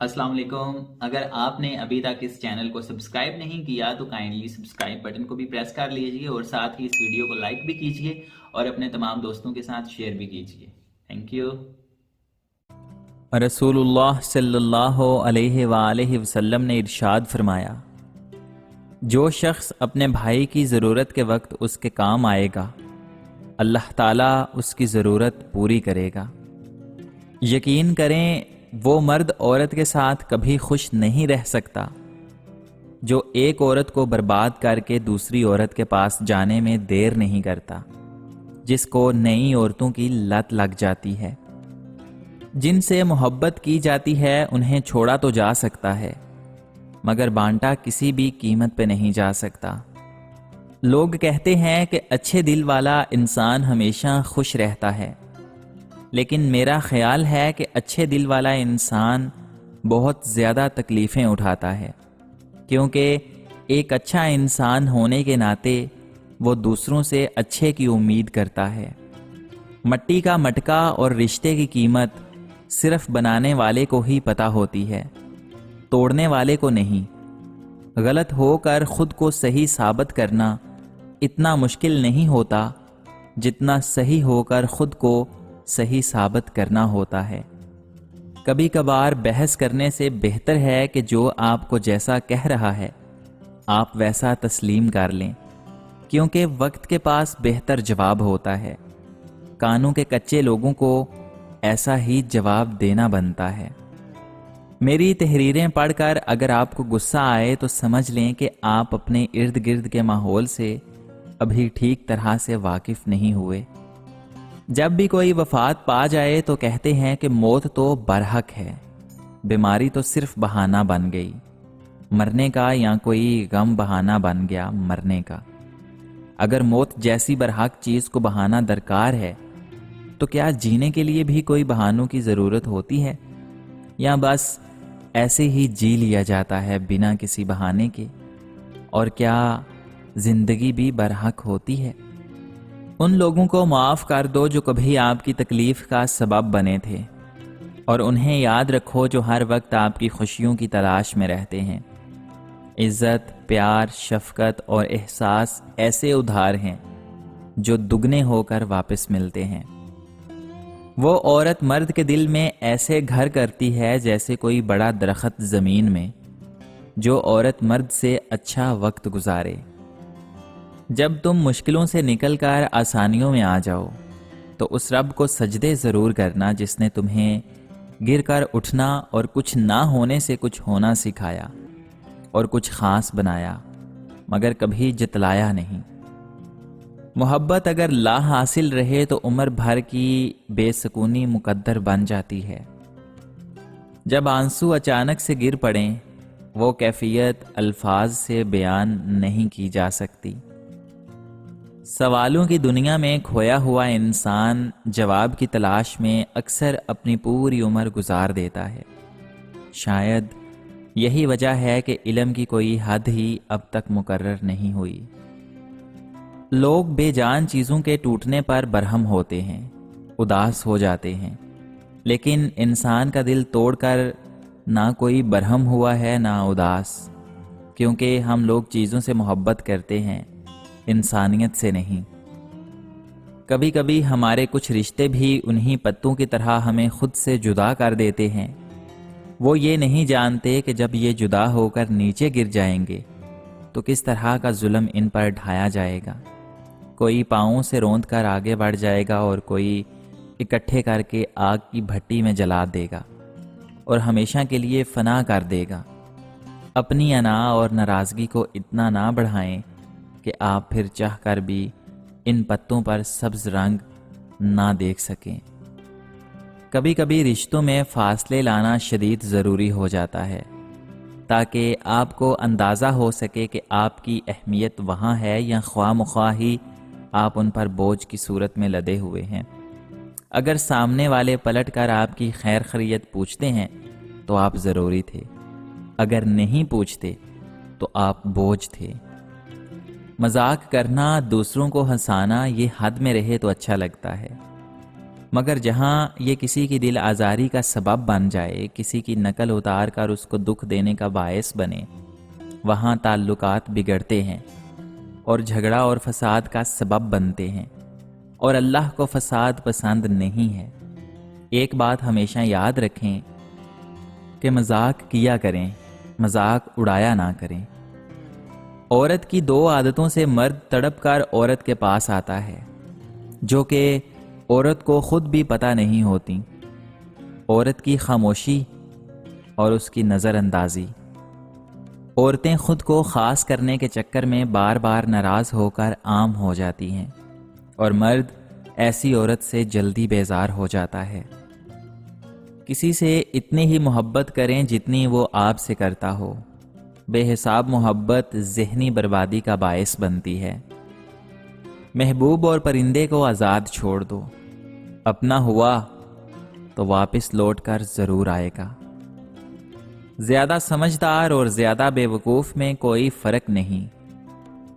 السلام علیکم۔ اگر آپ نے ابھی تک اس چینل کو سبسکرائب نہیں کیا تو کائنڈلی سبسکرائب بٹن کو بھی پریس کر لیجئے اور ساتھ ہی اس ویڈیو کو لائک بھی کیجئے اور اپنے تمام دوستوں کے ساتھ شیئر بھی کیجئے۔ Thank you. رسول اللہ صلی اللہ علیہ وآلہ وسلم نے ارشاد فرمایا، جو شخص اپنے بھائی کی ضرورت کے وقت اس کے کام آئے گا، اللہ تعالیٰ اس کی ضرورت پوری کرے گا۔ یقین کریں وہ مرد عورت کے ساتھ کبھی خوش نہیں رہ سکتا جو ایک عورت کو برباد کر کے دوسری عورت کے پاس جانے میں دیر نہیں کرتا، جس کو نئی عورتوں کی لت لگ جاتی ہے۔ جن سے محبت کی جاتی ہے انہیں چھوڑا تو جا سکتا ہے، مگر بانٹا کسی بھی قیمت پہ نہیں جا سکتا۔ لوگ کہتے ہیں کہ اچھے دل والا انسان ہمیشہ خوش رہتا ہے، لیکن میرا خیال ہے کہ اچھے دل والا انسان بہت زیادہ تکلیفیں اٹھاتا ہے، کیونکہ ایک اچھا انسان ہونے کے ناطے وہ دوسروں سے اچھے کی امید کرتا ہے۔ مٹی کا مٹکا اور رشتے کی قیمت صرف بنانے والے کو ہی پتہ ہوتی ہے، توڑنے والے کو نہیں۔ غلط ہو کر خود کو صحیح ثابت کرنا اتنا مشکل نہیں ہوتا جتنا صحیح ہو کر خود کو صحیح ثابت کرنا ہوتا ہے۔ کبھی کبھار بحث کرنے سے بہتر ہے کہ جو آپ کو جیسا کہہ رہا ہے آپ ویسا تسلیم کر لیں، کیونکہ وقت کے پاس بہتر جواب ہوتا ہے۔ کانوں کے کچے لوگوں کو ایسا ہی جواب دینا بنتا ہے۔ میری تحریریں پڑھ کر اگر آپ کو غصہ آئے تو سمجھ لیں کہ آپ اپنے ارد گرد کے ماحول سے ابھی ٹھیک طرح سے واقف نہیں ہوئے۔ جب بھی کوئی وفات پا جائے تو کہتے ہیں کہ موت تو برحق ہے، بیماری تو صرف بہانہ بن گئی مرنے کا، یا کوئی غم بہانہ بن گیا مرنے کا۔ اگر موت جیسی برحق چیز کو بہانہ درکار ہے تو کیا جینے کے لیے بھی کوئی بہانوں کی ضرورت ہوتی ہے، یا بس ایسے ہی جی لیا جاتا ہے بنا کسی بہانے کے؟ اور کیا زندگی بھی برحق ہوتی ہے؟ ان لوگوں کو معاف کر دو جو کبھی آپ کی تکلیف کا سبب بنے تھے، اور انہیں یاد رکھو جو ہر وقت آپ کی خوشیوں کی تلاش میں رہتے ہیں۔ عزت، پیار، شفقت اور احساس ایسے ادھار ہیں جو دگنے ہو کر واپس ملتے ہیں۔ وہ عورت مرد کے دل میں ایسے گھر کرتی ہے جیسے کوئی بڑا درخت زمین میں، جو عورت مرد سے اچھا وقت گزارے۔ جب تم مشکلوں سے نکل کر آسانیوں میں آ جاؤ تو اس رب کو سجدے ضرور کرنا جس نے تمہیں گر کر اٹھنا اور کچھ نہ ہونے سے کچھ ہونا سکھایا اور کچھ خاص بنایا، مگر کبھی جتلایا نہیں۔ محبت اگر لا حاصل رہے تو عمر بھر کی بے سکونی مقدر بن جاتی ہے۔ جب آنسو اچانک سے گر پڑیں وہ کیفیت الفاظ سے بیان نہیں کی جا سکتی۔ سوالوں کی دنیا میں کھویا ہوا انسان جواب کی تلاش میں اکثر اپنی پوری عمر گزار دیتا ہے۔ شاید یہی وجہ ہے کہ علم کی کوئی حد ہی اب تک مقرر نہیں ہوئی۔ لوگ بے جان چیزوں کے ٹوٹنے پر برہم ہوتے ہیں، اداس ہو جاتے ہیں، لیکن انسان کا دل توڑ کر نہ کوئی برہم ہوا ہے نہ اداس، کیونکہ ہم لوگ چیزوں سے محبت کرتے ہیں، انسانیت سے نہیں۔ کبھی کبھی ہمارے کچھ رشتے بھی انہی پتوں کی طرح ہمیں خود سے جدا کر دیتے ہیں۔ وہ یہ نہیں جانتے کہ جب یہ جدا ہو کر نیچے گر جائیں گے تو کس طرح کا ظلم ان پر ڈھایا جائے گا۔ کوئی پاؤں سے روند کر آگے بڑھ جائے گا اور کوئی اکٹھے کر کے آگ کی بھٹی میں جلا دے گا اور ہمیشہ کے لیے فنا کر دے گا۔ اپنی انا اور ناراضگی کو اتنا نہ بڑھائیں کہ آپ پھر چاہ کر بھی ان پتوں پر سبز رنگ نہ دیکھ سکیں۔ کبھی کبھی رشتوں میں فاصلے لانا شدید ضروری ہو جاتا ہے تاکہ آپ کو اندازہ ہو سکے کہ آپ کی اہمیت وہاں ہے یا خواہ مخواہ ہی آپ ان پر بوجھ کی صورت میں لدے ہوئے ہیں۔ اگر سامنے والے پلٹ کر آپ کی خیر خیریت پوچھتے ہیں تو آپ ضروری تھے، اگر نہیں پوچھتے تو آپ بوجھ تھے۔ مذاق کرنا، دوسروں کو ہنسانا یہ حد میں رہے تو اچھا لگتا ہے، مگر جہاں یہ کسی کی دل آزاری کا سبب بن جائے، کسی کی نقل اتار کر اس کو دکھ دینے کا باعث بنے، وہاں تعلقات بگڑتے ہیں اور جھگڑا اور فساد کا سبب بنتے ہیں، اور اللہ کو فساد پسند نہیں ہے۔ ایک بات ہمیشہ یاد رکھیں کہ مذاق کیا کریں، مذاق اڑایا نہ کریں۔ عورت کی 2 عادتوں سے مرد تڑپ کر عورت کے پاس آتا ہے، جو کہ عورت کو خود بھی پتہ نہیں ہوتی۔ عورت کی خاموشی اور اس کی نظر اندازی۔ عورتیں خود کو خاص کرنے کے چکر میں بار بار ناراض ہو کر عام ہو جاتی ہیں، اور مرد ایسی عورت سے جلدی بیزار ہو جاتا ہے۔ کسی سے اتنی ہی محبت کریں جتنی وہ آپ سے کرتا ہو۔ بے حساب محبت ذہنی بربادی کا باعث بنتی ہے۔ محبوب اور پرندے کو آزاد چھوڑ دو، اپنا ہوا تو واپس لوٹ کر ضرور آئے گا۔ زیادہ سمجھدار اور زیادہ بے وقوف میں کوئی فرق نہیں،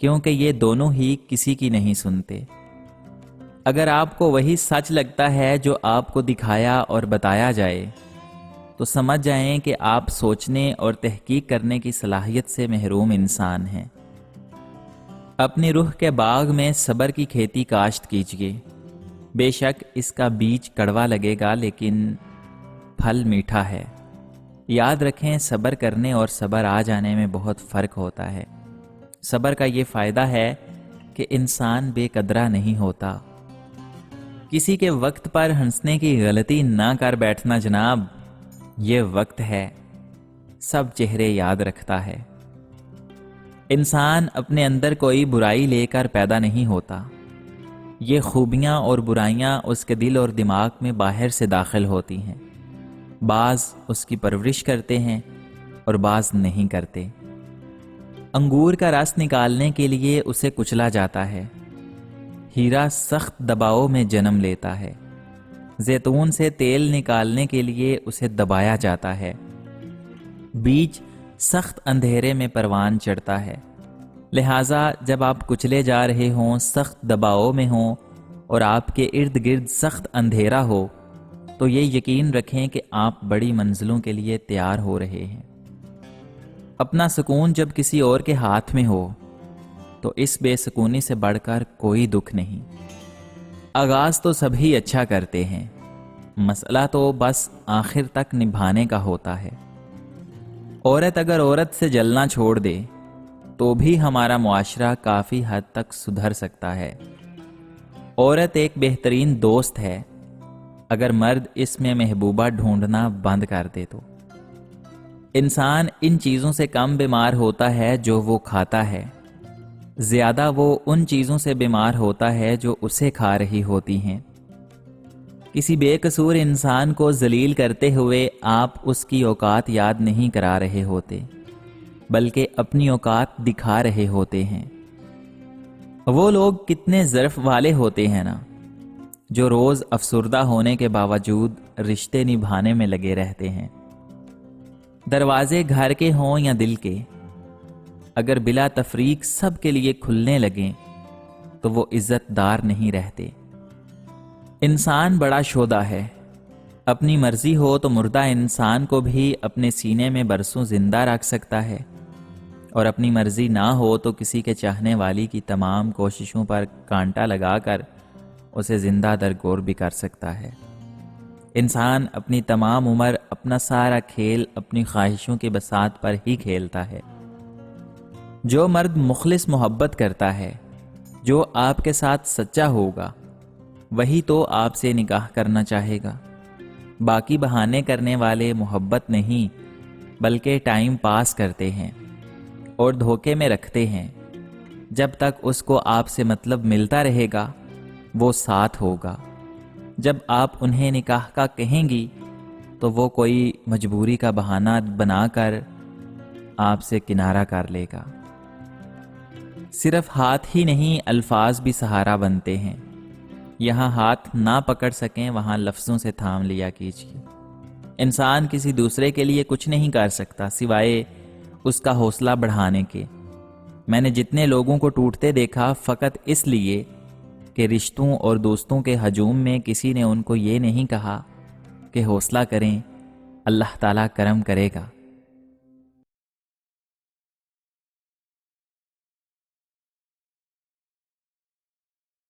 کیونکہ یہ دونوں ہی کسی کی نہیں سنتے۔ اگر آپ کو وہی سچ لگتا ہے جو آپ کو دکھایا اور بتایا جائے، تو سمجھ جائیں کہ آپ سوچنے اور تحقیق کرنے کی صلاحیت سے محروم انسان ہیں۔ اپنی روح کے باغ میں صبر کی کھیتی کاشت کیجیے۔ بے شک اس کا بیج کڑوا لگے گا، لیکن پھل میٹھا ہے۔ یاد رکھیں، صبر کرنے اور صبر آ جانے میں بہت فرق ہوتا ہے۔ صبر کا یہ فائدہ ہے کہ انسان بے قدرہ نہیں ہوتا۔ کسی کے وقت پر ہنسنے کی غلطی نہ کر بیٹھنا جناب، یہ وقت ہے، سب چہرے یاد رکھتا ہے۔ انسان اپنے اندر کوئی برائی لے کر پیدا نہیں ہوتا، یہ خوبیاں اور برائیاں اس کے دل اور دماغ میں باہر سے داخل ہوتی ہیں۔ بعض اس کی پرورش کرتے ہیں اور بعض نہیں کرتے۔ انگور کا رس نکالنے کے لیے اسے کچلا جاتا ہے، ہیرا سخت دباؤ میں جنم لیتا ہے۔ زیتون سے تیل نکالنے کے لیے اسے دبایا جاتا ہے۔ بیج سخت اندھیرے میں پروان چڑھتا ہے۔ لہٰذا جب آپ کچلے جا رہے ہوں، سخت دباؤ میں ہوں اور آپ کے ارد گرد سخت اندھیرا ہو، تو یہ یقین رکھیں کہ آپ بڑی منزلوں کے لیے تیار ہو رہے ہیں۔ اپنا سکون جب کسی اور کے ہاتھ میں ہو تو اس بے سکونی سے بڑھ کر کوئی دکھ نہیں۔ آغاز تو سبھی اچھا کرتے ہیں، مسئلہ تو بس آخر تک نبھانے کا ہوتا ہے۔ عورت اگر عورت سے جلنا چھوڑ دے تو بھی ہمارا معاشرہ کافی حد تک سدھر سکتا ہے۔ عورت ایک بہترین دوست ہے اگر مرد اس میں محبوبہ ڈھونڈنا بند کر دے تو۔ انسان ان چیزوں سے کم بیمار ہوتا ہے جو وہ کھاتا ہے، زیادہ وہ ان چیزوں سے بیمار ہوتا ہے جو اسے کھا رہی ہوتی ہیں۔ کسی بے قصور انسان کو ذلیل کرتے ہوئے آپ اس کی اوقات یاد نہیں کرا رہے ہوتے، بلکہ اپنی اوقات دکھا رہے ہوتے ہیں۔ وہ لوگ کتنے ظرف والے ہوتے ہیں نا، جو روز افسردہ ہونے کے باوجود رشتے نبھانے میں لگے رہتے ہیں۔ دروازے گھر کے ہوں یا دل کے، اگر بلا تفریق سب کے لیے کھلنے لگیں تو وہ عزت دار نہیں رہتے۔ انسان بڑا شودہ ہے، اپنی مرضی ہو تو مردہ انسان کو بھی اپنے سینے میں برسوں زندہ رکھ سکتا ہے، اور اپنی مرضی نہ ہو تو کسی کے چاہنے والی کی تمام کوششوں پر کانٹا لگا کر اسے زندہ درگور بھی کر سکتا ہے۔ انسان اپنی تمام عمر اپنا سارا کھیل اپنی خواہشوں کے بساط پر ہی کھیلتا ہے۔ جو مرد مخلص محبت کرتا ہے، جو آپ کے ساتھ سچا ہوگا، وہی تو آپ سے نکاح کرنا چاہے گا۔ باقی بہانے کرنے والے محبت نہیں بلکہ ٹائم پاس کرتے ہیں اور دھوکے میں رکھتے ہیں۔ جب تک اس کو آپ سے مطلب ملتا رہے گا وہ ساتھ ہوگا، جب آپ انہیں نکاح کا کہیں گی تو وہ کوئی مجبوری کا بہانہ بنا کر آپ سے کنارہ کر لے گا۔ صرف ہاتھ ہی نہیں، الفاظ بھی سہارا بنتے ہیں۔ یہاں ہاتھ نہ پکڑ سکیں وہاں لفظوں سے تھام لیا کیجیے۔ انسان کسی دوسرے کے لیے کچھ نہیں کر سکتا سوائے اس کا حوصلہ بڑھانے کے۔ میں نے جتنے لوگوں کو ٹوٹتے دیکھا فقط اس لیے کہ رشتوں اور دوستوں کے ہجوم میں کسی نے ان کو یہ نہیں کہا کہ حوصلہ کریں، اللہ تعالیٰ کرم کرے گا۔